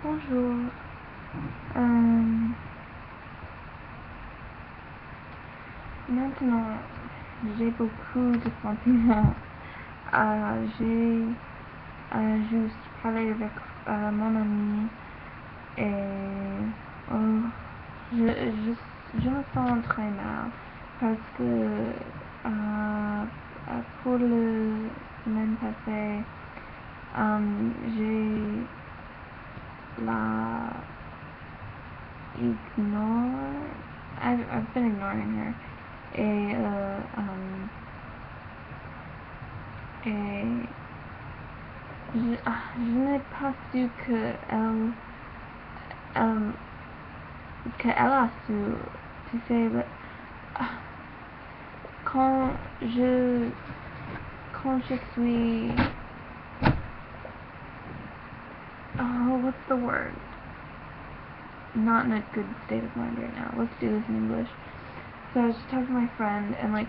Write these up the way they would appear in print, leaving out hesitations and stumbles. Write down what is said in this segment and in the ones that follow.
Bonjour. Maintenant, j'ai beaucoup de sentiments. J'ai juste parlé avec mon ami et oh, je me sens très mal parce que pour la semaine passée, j'ai la ignore. I've been ignoring her. Et je n'ai pas su elle, qu'elle a su, tu sais, quand quand je suis, what's the word? Not in a good state of mind right now. Let's do this in English. So I was just talking to my friend, and like,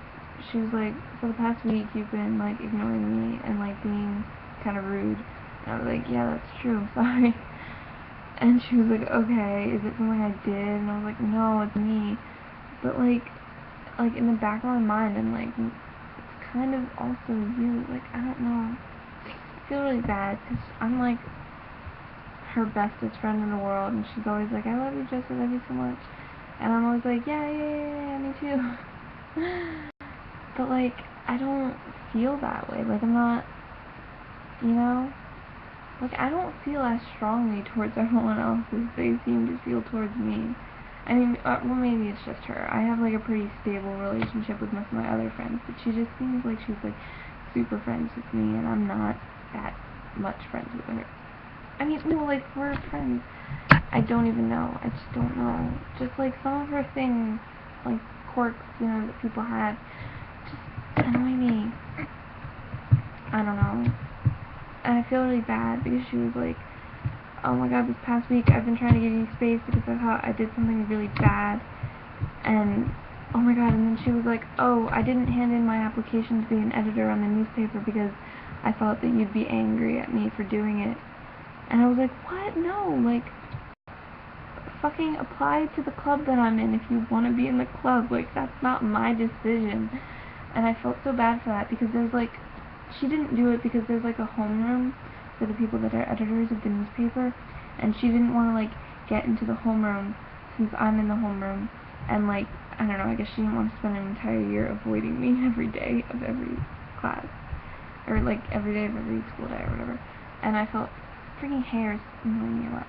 she was like, for the past week you've been like ignoring me and like being kind of rude. And I was like, yeah, that's true, I'm sorry. And she was like, okay, is it something I did? And I was like, no, it's me. But like in the back of my mind, I'm like, it's kind of also you. Like, I don't know. I feel really bad because I'm like her bestest friend in the world, and she's always like, I love you, Jess, I love you so much. And I'm always like, yeah, me too. But like, I don't feel that way. Like, I'm not, you know? Like, I don't feel as strongly towards everyone else as they seem to feel towards me. I mean, well, maybe it's just her. I have like a pretty stable relationship with most of my other friends, but she just seems like she's like super friends with me, and I'm not that much friends with her. I mean, well, like, we're friends. I don't even know. I just don't know. Just like some of her things, like quirks, that people have, just annoy me. I don't know. And I feel really bad because she was like, oh my god, this past week I've been trying to give you space because I thought I did something really bad. And oh my god, and then she was like, oh, I didn't hand in my application to be an editor on the newspaper because I thought that you'd be angry at me for doing it. And I was like, what? No, like, fucking apply to the club that I'm in if you want to be in the club. Like, that's not my decision. And I felt so bad for that because there's like, she didn't do it because there's like a homeroom for the people that are editors of the newspaper, and she didn't want to like get into the homeroom since I'm in the homeroom, and like, I don't know, I guess she didn't want to spend an entire year avoiding me every day of every class, or like every day of every school day or whatever. And I felt freaking hairs annoying me a lot.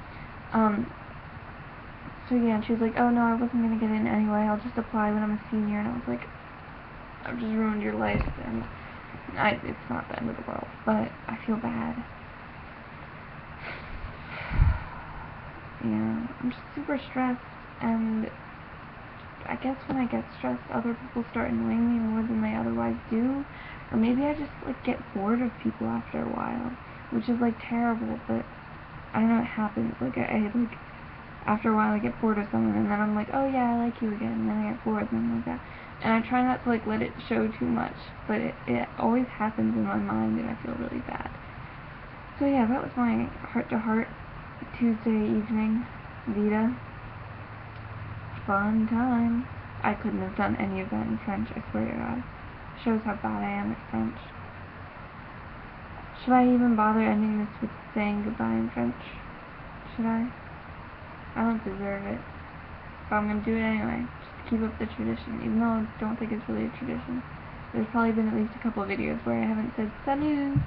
So yeah, and she was like, oh no, I wasn't gonna get in anyway, I'll just apply when I'm a senior. And I was like, I've just ruined your life, and it's not the end of the world, but I feel bad. Yeah, I'm just super stressed, and I guess when I get stressed, other people start annoying me more than they otherwise do, or maybe I just like get bored of people after a while, which is like terrible, but I don't know, it happens. Like I like, after a while I get bored of someone, and then I'm like, oh yeah, I like you again, and then I get bored, and I'm like that. And I try not to like let it show too much, but it always happens in my mind, and I feel really bad. So yeah, that was my heart-to-heart Tuesday evening. Vita. Fun time. I couldn't have done any of that in French, I swear to God. Shows how bad I am at French. Should I even bother ending this with saying goodbye in French? Should I? I don't deserve it. But I'm gonna do it anyway, just to keep up the tradition, even though I don't think it's really a tradition. There's probably been at least a couple of videos where I haven't said salut.